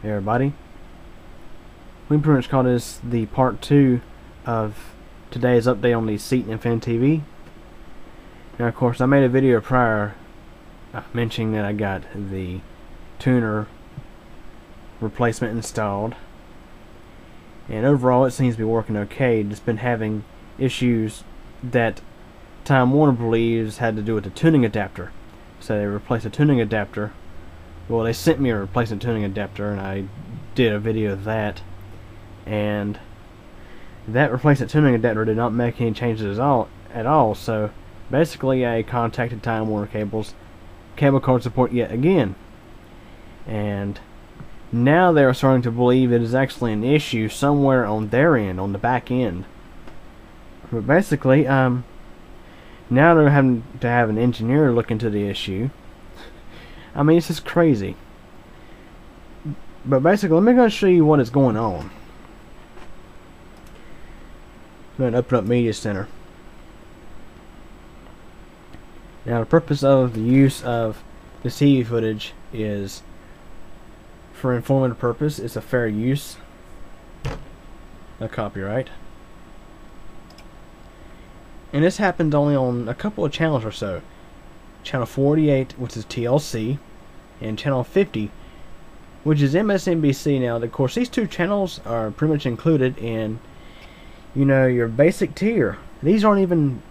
Hey everybody, we pretty much call this the part 2 of today's update on the Ceton InfiniTV. Now of course I made a video prior mentioning that I got the tuner replacement installed, and overall it seems to be working okay. It's been having issues that Time Warner believes had to do with the tuning adapter. So they replaced the tuning adapter. Well, they sent me a replacement tuning adapter, and I did a video of that. And that replacement tuning adapter did not make any changes at all. So basically, I contacted Time Warner cable card support yet again, and now they're starting to believe it is actually an issue somewhere on their end, on the back end. But basically, now they're having to have an engineer look into the issue. I mean, it's just crazy. But basically, let me go show you what is going on. I'm going to open up Media Center. Now, the purpose of the use of the TV footage is for informative purpose. It's a fair use. No copyright. And this happens only on a couple of channels or so. Channel 48, which is TLC, and Channel 50, which is MSNBC. Now, of course, these two channels are pretty much included in, your basic tier. These aren't even,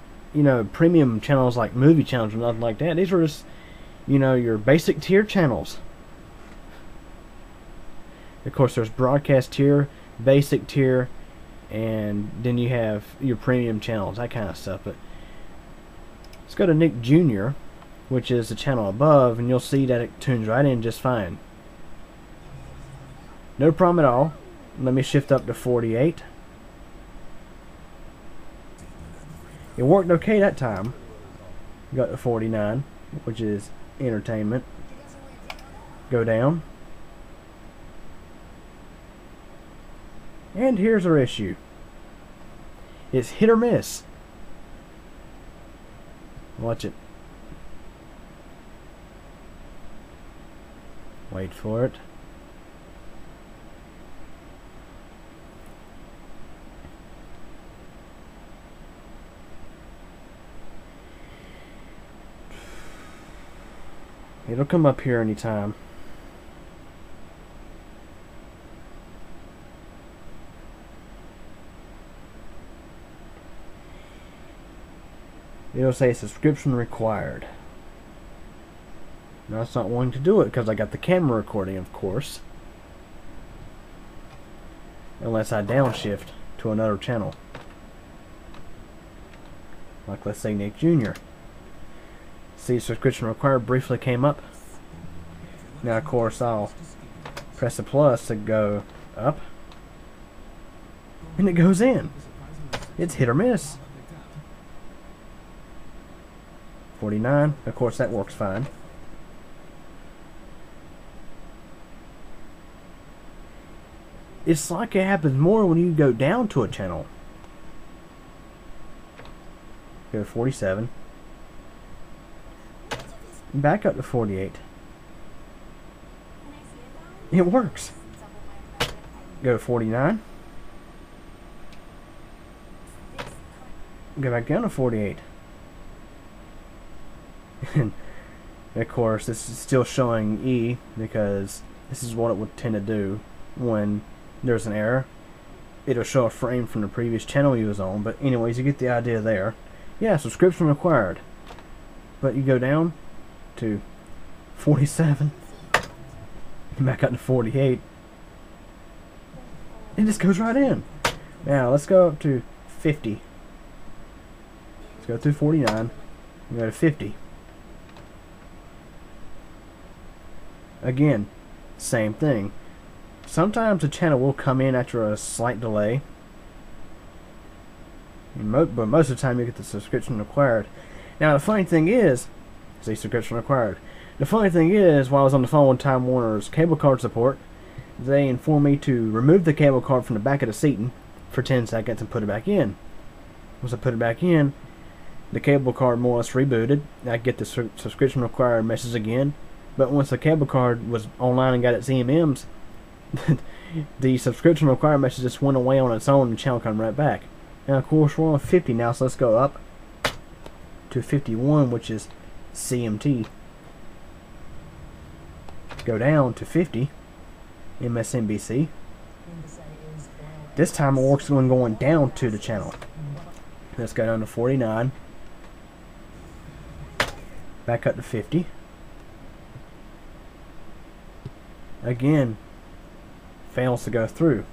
premium channels like movie channels or nothing like that. These are just, your basic tier channels. Of course, there's broadcast tier, basic tier, and then you have your premium channels, that kind of stuff. But let's go to Nick Jr., which is the channel above, and you'll see that it tunes right in just fine. No problem at all. Let me shift up to 48. It worked okay that time. Got to 49, which is entertainment. Go down. And here's our issue. It's hit or miss. Watch it. Wait for it. It'll come up here anytime. It'll say subscription required. Now it's not wanting to do it because I got the camera recording, of course. Unless I downshift to another channel. Like, let's say Nick Jr. See, subscription required briefly came up. Now, of course, I'll press the plus to go up. And it goes in. It's hit or miss. 49. Of course, that works fine. It's like it happens more when you go down to a channel. Go to 47. Back up to 48. It works. Go to 49. Go back down to 48. And of course, this is still showing E because this is what it would tend to do when there's an error. It'll show a frame from the previous channel you was on, but anyways, you get the idea there. Yeah, subscription required. But you go down to 47, back up to 48, it just goes right in. Now let's go up to 50. Let's go through 49 and go to 50. Again, same thing. Sometimes the channel will come in after a slight delay, but most of the time you get the subscription required. Now the funny thing is, see, subscription required. The funny thing is, while I was on the phone with Time Warner's cable card support, they informed me to remove the cable card from the back of the Ceton for 10 seconds and put it back in. Once I put it back in, the cable card more or less rebooted. I get the subscription required message again, but once the cable card was online and got its EMMs, the subscription required message just went away on its own and the channel come right back. Now of course we're on 50 now, so let's go up to 51, which is CMT. Go down to 50, MSNBC. This time it works when going down to the channel. Let's go down to 49. Back up to 50. Again, fails to go through.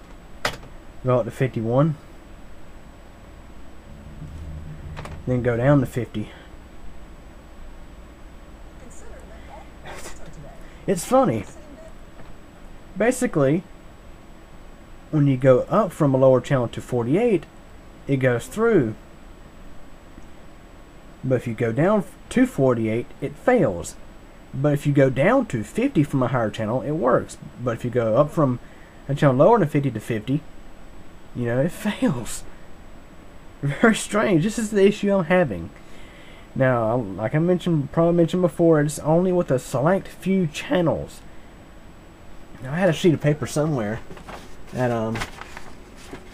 Go up to 51. Then go down to 50. It's funny. Basically, when you go up from a lower channel to 48, it goes through. But if you go down to 48, it fails. But if you go down to 50 from a higher channel, it works. But if you go up from a channel lower than 50 to 50, you know, it fails. Very strange. This is the issue I'm having. Now, like I probably mentioned before, it's only with a select few channels. Now, I had a sheet of paper somewhere that,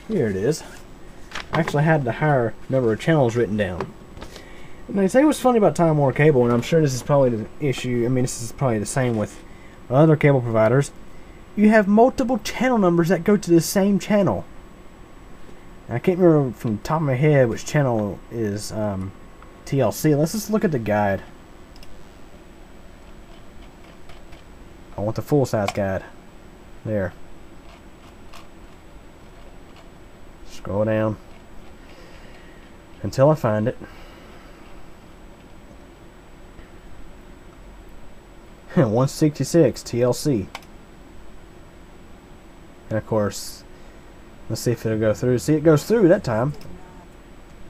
here it is. I actually had the higher number of channels written down. And they say what's funny about Time Warner Cable, and I'm sure this is probably the issue, I mean, this is probably the same with other cable providers. You have multiple channel numbers that go to the same channel. I can't remember from the top of my head which channel is TLC. Let's just look at the guide. I want the full size guide. There. Scroll down until I find it. 166 TLC. And of course, let's see if it'll go through. See, it goes through that time.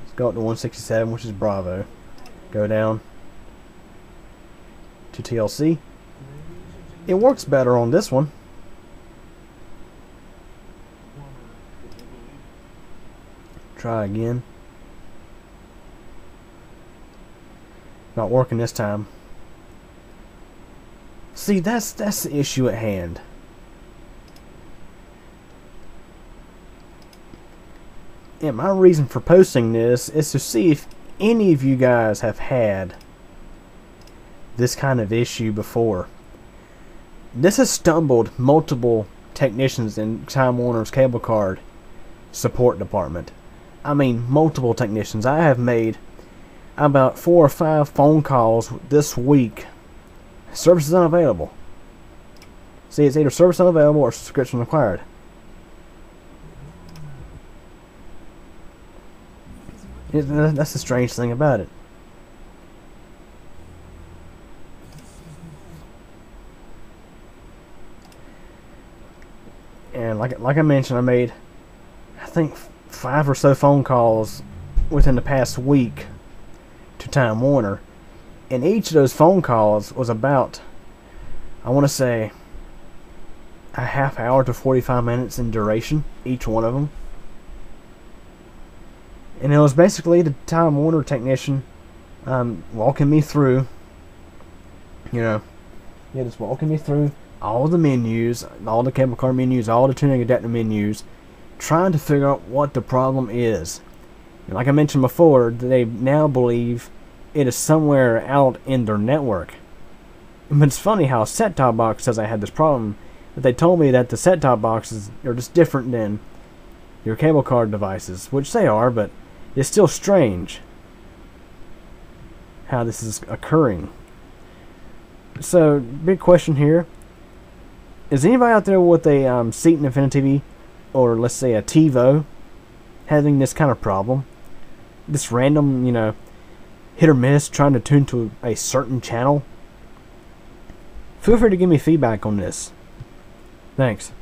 Let's go up to 167, which is Bravo. Go down to TLC. It works better on this one. Try again. Not working this time. See, that's the issue at hand. And my reason for posting this is to see if any of you guys have had this kind of issue before. This has stumbled multiple technicians in Time Warner's cable card support department. I mean, multiple technicians. I have made about 4 or 5 phone calls this week. Service is unavailable. See, it's either service unavailable or subscription required. That's the strange thing about it. And like I mentioned, I made, I think, 5 or so phone calls within the past week to Time Warner. And each of those phone calls was about, I want to say, a half hour to 45 minutes in duration, each one of them. And it was basically the Time Warner technician walking me through, just walking me through all the menus, all the cable car menus, all the tuning adapter menus, trying to figure out what the problem is. And like I mentioned before, they now believe it is somewhere out in their network. But it's funny how set-top box says I had this problem, but they told me that the set-top boxes are just different than your cable card devices, which they are, but it's still strange how this is occurring. So, big question here. Is anybody out there with a Ceton InfiniTV, or let's say a TiVo, having this kind of problem? This random, hit or miss trying to tune to a certain channel? Feel free to give me feedback on this. Thanks.